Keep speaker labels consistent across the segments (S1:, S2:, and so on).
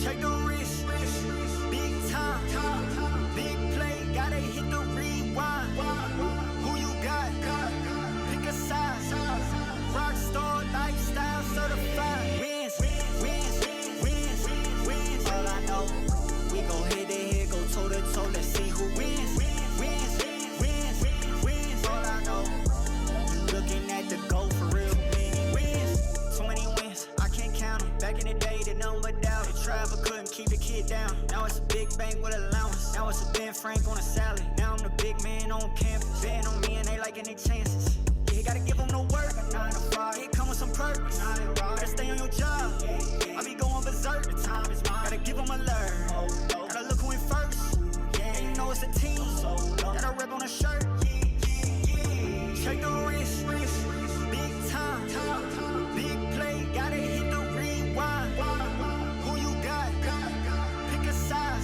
S1: Take the risk, big time, big play, gotta hit the rewind. Who you got? Pick a side. Rockstar lifestyle certified. Wins. All I know, we gon' head to head, go toe to toe. Let's see who wins. All I know, you looking at the goal for real. Wins. 20 wins, I can't count them. Back in the day, the number doubt it. Travel couldn't keep the kid down. Now it's a big bank with allowance. Now it's a Ben Frank on a salad. Now I'm the big man on campus. Betting on me and they liking their chances. Yeah, gotta give them no work. 9 to 5. It come with some perks. Gotta stay on your job. I be going berserk. The time is mine. Gotta give them alert. Gotta look who in first. Yeah, you know it's a team. Gotta rep on a shirt. Take the risk. Big time. Big play. Gotta hit the rewind. Who you got? Pick a side.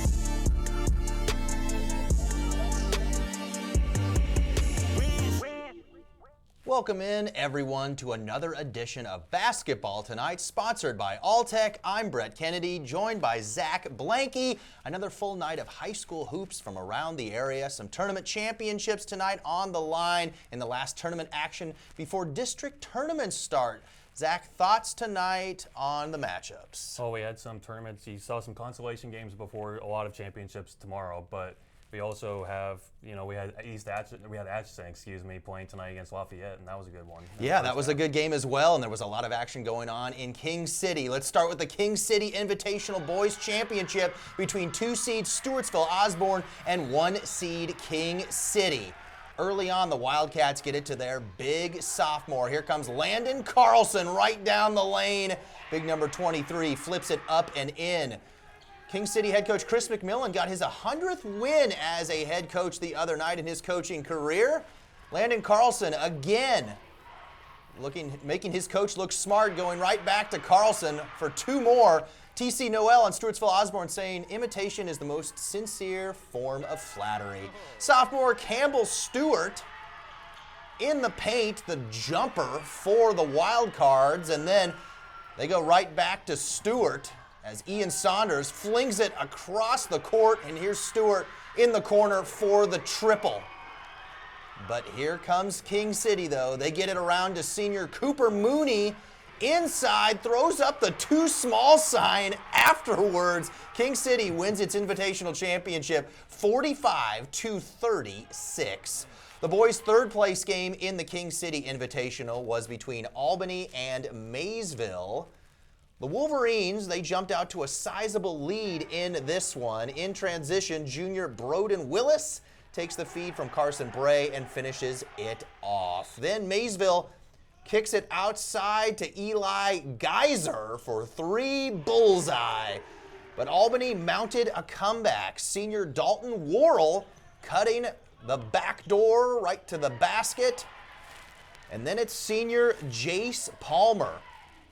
S2: Welcome in, everyone, to another edition of Basketball Tonight, sponsored by Alltech. I'm Brett Kennedy, joined by Zach Blanky. Another full night of high school hoops from around the area. Some tournament championships tonight on the line in the last tournament action before district tournaments start. Zach, thoughts tonight on the matchups?
S3: Oh, we had some tournaments. You saw some consolation games before a lot of championships tomorrow, but we also have, we had Atchison, playing tonight against Lafayette, and that was a good one.
S2: Yeah, that was a good game as well, and there was a lot of action going on in King City. Let's start with the King City Invitational Boys Championship between 2 seed Stewartsville Osborne and 1 seed King City. Early on, the Wildcats get it to their big sophomore. Here comes Landon Carlson right down the lane. Big number 23 flips it up and in. King City head coach Chris McMillan got his 100th win as a head coach the other night in his coaching career. Landon Carlson again making his coach look smart, going right back to Carlson for 2 more. TC Noel and Stewartsville Osborne saying imitation is the most sincere form of flattery. Sophomore Campbell Stewart in the paint, the jumper for the Wildcards, and then they go right back to Stewart as Ian Saunders flings it across the court, and here's Stewart in the corner for the triple. But here comes King City, though. They get it around to senior Cooper Mooney. Inside, throws up the too small sign afterwards. King City wins its invitational championship 45-36. The boys' third place game in the King City Invitational was between Albany and Maysville. The Wolverines, they jumped out to a sizable lead in this one. In transition, junior Broden Willis takes the feed from Carson Bray and finishes it off. Then Maysville kicks it outside to Eli Geyser for 3 bullseye. But Albany mounted a comeback. Senior Dalton Worrell cutting the back door right to the basket. And then it's senior Jace Palmer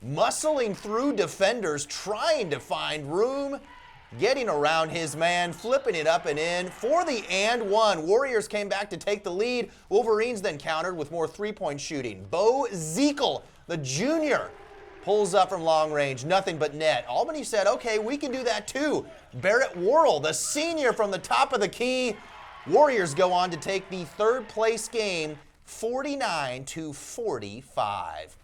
S2: muscling through defenders, trying to find room, getting around his man, flipping it up and in for the and one. Warriors came back to take the lead. Wolverines then countered with more three-point shooting. Bo Zekel, the junior, pulls up from long range, nothing but net. Albany said, okay, we can do that too. Barrett Worrell, the senior, from the top of the key. Warriors go on to take the third place game 49-45.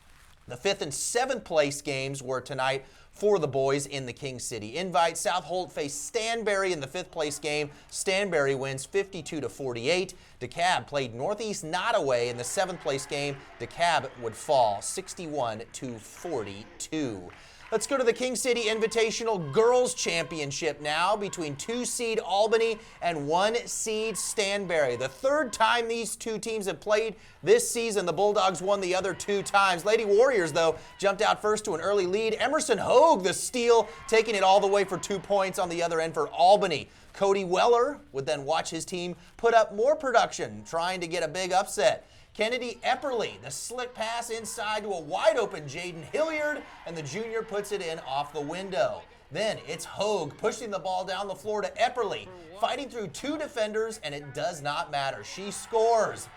S2: The 5th and 7th place games were tonight for the boys in the King City Invite. South Holt faced Stanberry in the 5th place game. Stanberry wins 52-48. DeKalb played Northeast Nottoway in the 7th place game. DeKalb would fall 61-42. Let's go to the King City Invitational Girls Championship now between 2 seed Albany and 1 seed Stanberry. The third time these two teams have played this season. The Bulldogs won the other 2 times. Lady Warriors, though, jumped out first to an early lead. Emerson Hogue, the steal, taking it all the way for 2 points on the other end for Albany. Cody Weller would then watch his team put up more production, trying to get a big upset. Kennedy Epperly, the slick pass inside to a wide-open Jaden Hilliard, and the junior puts it in off the window. Then it's Hogue pushing the ball down the floor to Epperly, fighting through 2 defenders, and it does not matter. She scores.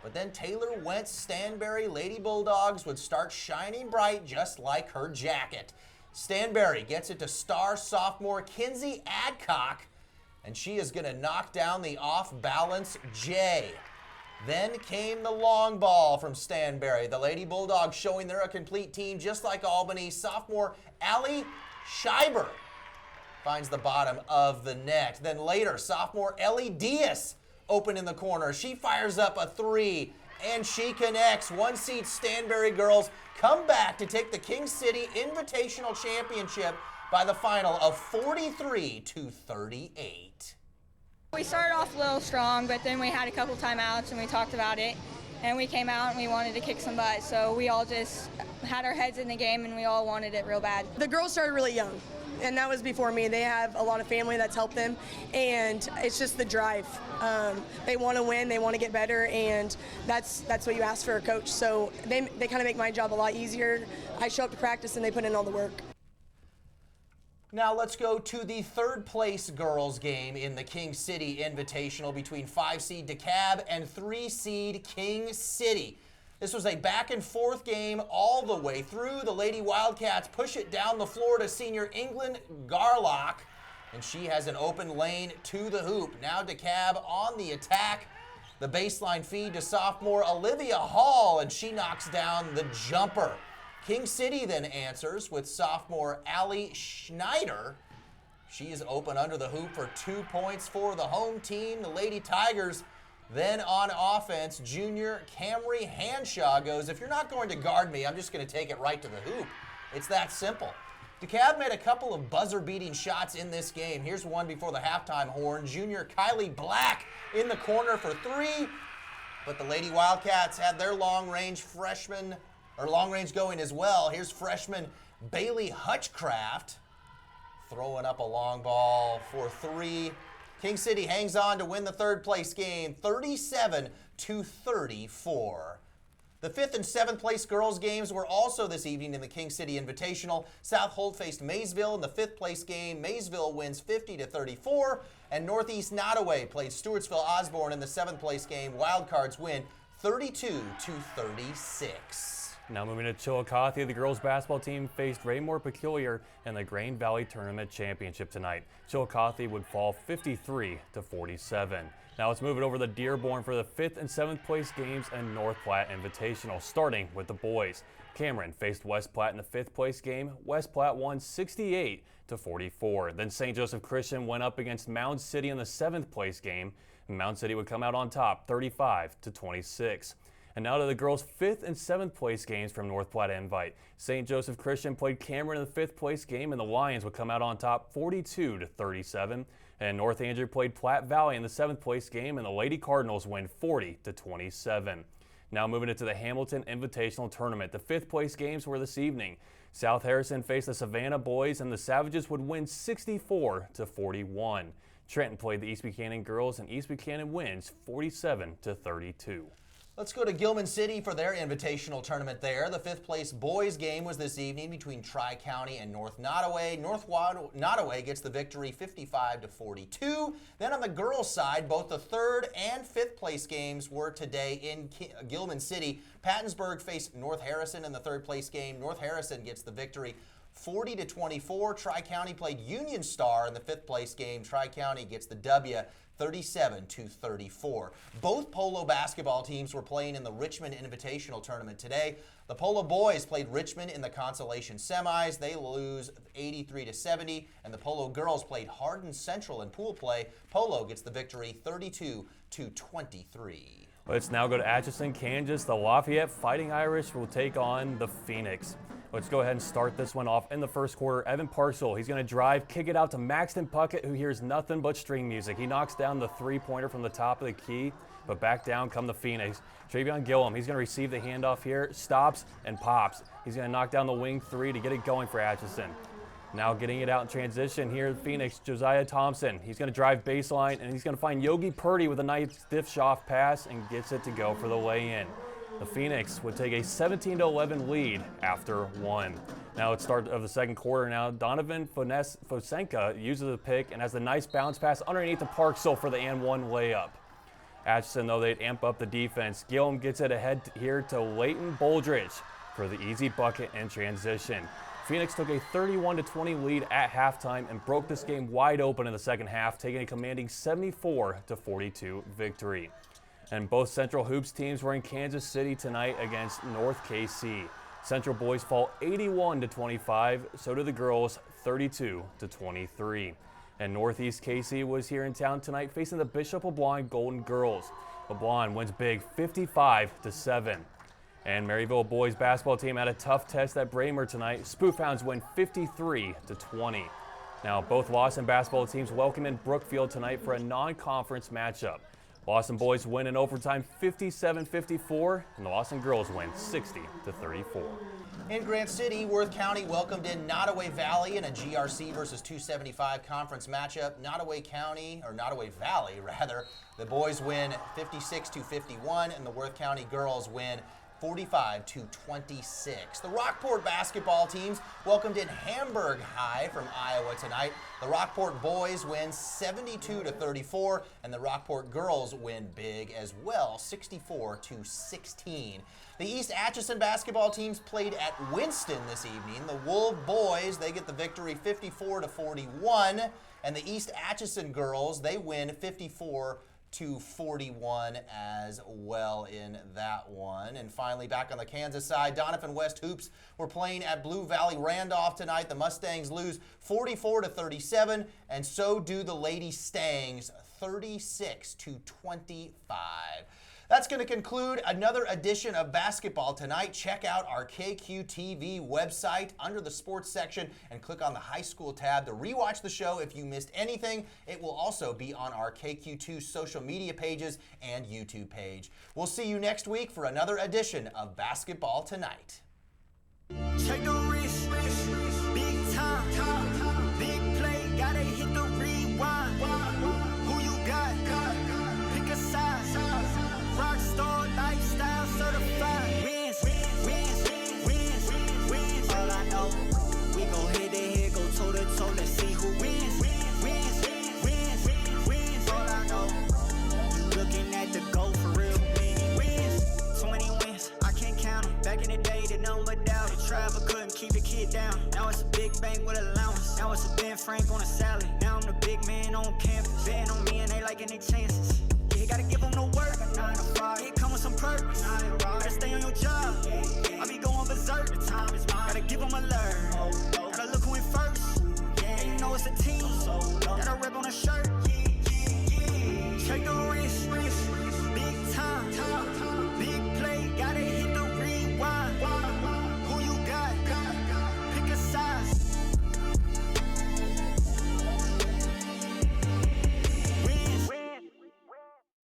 S2: But then Taylor Wentz Stanberry Lady Bulldogs would start shining bright just like her jacket. Stanberry gets it to star sophomore Kinsey Adcock, and she is going to knock down the off-balance Jay. Then came the long ball from Stanberry. The Lady Bulldogs showing they're a complete team just like Albany. Sophomore Allie Scheiber finds the bottom of the net. Then later, sophomore Ellie Diaz open in the corner. She fires up a three, and she connects. One-seed Stanberry girls come back to take the King City Invitational Championship by the final of 43-38.
S4: We started off a little strong, but then we had a couple timeouts and we talked about it. And we came out and we wanted to kick some butt. So we all just had our heads in the game and we all wanted it real bad.
S5: The girls started really young, and that was before me. They have a lot of family that's helped them, and it's just the drive. They want to win, they want to get better, and that's what you ask for a coach. So they kind of make my job a lot easier. I show up to practice and they put in all the work.
S2: Now let's go to the third place girls game in the King City Invitational between 5-seed DeKalb and 3-seed King City. This was a back and forth game all the way through. The Lady Wildcats push it down the floor to senior England Garlock, and she has an open lane to the hoop. Now DeKalb on the attack. The baseline feed to sophomore Olivia Hall, and she knocks down the jumper. King City then answers with sophomore Allie Schneider. She is open under the hoop for 2 points for the home team. The Lady Tigers then on offense, junior Camry Hanshaw goes, if you're not going to guard me, I'm just going to take it right to the hoop. It's that simple. DeKalb made a couple of buzzer-beating shots in this game. Here's one before the halftime horn. Junior Kylie Black in the corner for three, but the Lady Wildcats had their long-range going as well. Here's freshman Bailey Hutchcraft throwing up a long ball for three. King City hangs on to win the third place game, 37-34. The 5th and 7th place girls games were also this evening in the King City Invitational. South Holt faced Maysville in the 5th place game. Maysville wins 50-34, and Northeast Nottoway played Stewartsville Osborne in the 7th place game. Wildcards win 32-36.
S3: Now moving to Chillicothe, the girls basketball team faced Raymore Peculiar in the Grain Valley Tournament Championship tonight. Chillicothe would fall 53-47. Now let's move it over to Dearborn for the 5th and 7th place games and North Platte Invitational, starting with the boys. Cameron faced West Platte in the 5th place game. West Platte won 68-44. Then St. Joseph Christian went up against Mound City in the 7th place game. Mound City would come out on top 35-26. And now to the girls' 5th and 7th place games from North Platte Invite. St. Joseph Christian played Cameron in the 5th place game, and the Lions would come out on top 42-37. And North Andrew played Platte Valley in the 7th place game, and the Lady Cardinals win 40-27. Now moving into the Hamilton Invitational Tournament. The 5th place games were this evening. South Harrison faced the Savannah boys, and the Savages would win 64-41. Trenton played the East Buchanan girls, and East Buchanan wins 47-32.
S2: Let's go to Gilman City for their invitational tournament there. The 5th place boys game was this evening between Tri-County and North Nottoway. North Nottoway gets the victory 55-42. Then on the girls' side, both the 3rd and 5th place games were today in Gilman City. Pattonsburg faced North Harrison in the 3rd place game. North Harrison gets the victory 40-24. Tri-County played Union Star in the 5th place game. Tri-County gets the W 37-34. Both Polo basketball teams were playing in the Richmond Invitational Tournament today. The Polo boys played Richmond in the consolation semis. They lose 83-70, and the Polo girls played Hardin Central in pool play. Polo gets the victory 32-23.
S3: Let's now go to Atchison, Kansas. The Lafayette Fighting Irish will take on the Phoenix. Let's go ahead and start this one off in the first quarter. Evan Parcel, he's going to drive, kick it out to Maxton Puckett, who hears nothing but string music. He knocks down the three-pointer from the top of the key, but back down come the Phoenix. Travion Gillum, he's going to receive the handoff here, stops and pops. He's going to knock down the wing three to get it going for Atchison. Now getting it out in transition here, Phoenix, Josiah Thompson. He's going to drive baseline, and he's going to find Yogi Purdy with a nice stiff shot pass and gets it to go for the lay-in. The Phoenix would take a 17-11 lead after one. Now at start of the second quarter now, Donovan Fosenka uses the pick and has a nice bounce pass underneath the Parksville for the and one layup. Atchison, though, they'd amp up the defense. Gillum gets it ahead here to Leighton Boldridge for the easy bucket in transition. Phoenix took a 31-20 lead at halftime and broke this game wide open in the second half, taking a commanding 74-42 victory. And both Central Hoops teams were in Kansas City tonight against North KC. Central boys fall 81-25, so do the girls 32-23. And Northeast KC was here in town tonight facing the Bishop LeBlond Golden Girls. LeBlond wins big 55-7. And Maryville boys basketball team had a tough test at Braemar tonight. Spoofhounds win 53-20. Now both Lawson basketball teams welcome in Brookfield tonight for a non-conference matchup. Lawson boys win in overtime 57-54, and the Lawson girls win 60-34.
S2: In Grant City, Worth County welcomed in Nottoway Valley in a GRC versus 275 conference matchup. Nottoway Valley, the boys win 56-51, and the Worth County girls win 45-26. The Rockport basketball teams welcomed in Hamburg High from Iowa tonight. The Rockport boys win 72-34, and the Rockport girls win big as well, 64-16. The East Atchison basketball teams played at Winston this evening. The Wolf boys, they get the victory 54-41, and the East Atchison girls, they win 54-41 as well in that one. And finally, back on the Kansas side, Donovan West Hoops were playing at Blue Valley Randolph tonight. The Mustangs lose 44-37, and so do the Lady Stangs 36-25. That's going to conclude another edition of Basketball Tonight. Check out our KQTV website under the sports section and click on the high school tab to rewatch the show if you missed anything. It will also be on our KQ2 social media pages and YouTube page. We'll see you next week for another edition of Basketball Tonight.
S1: Take the risk, big time, big play, gotta hit the rewind. Who you got? Pick a side. Rockstar lifestyle certified. Wins. All I know, we go head to head, go toe to toe. Let's see who wins. All I know, you looking at the goal for real. Wins. So many wins, I can't count them. Back in the day, they know but doubt it. Tried but couldn't keep the kid down. Now it's a big bank with allowance. Now it's a Ben Frank on a salad. Now I'm the big man on campus. Betting on me and they liking their chances. Yeah, gotta give them no work. 9 to 5. It come with some purpose. Gotta stay on your job. I be going berserk. The time is mine. Gotta give them a alert. Gotta look who in first. Yeah, you know it's a team. Gotta rip on a shirt. Take the risk.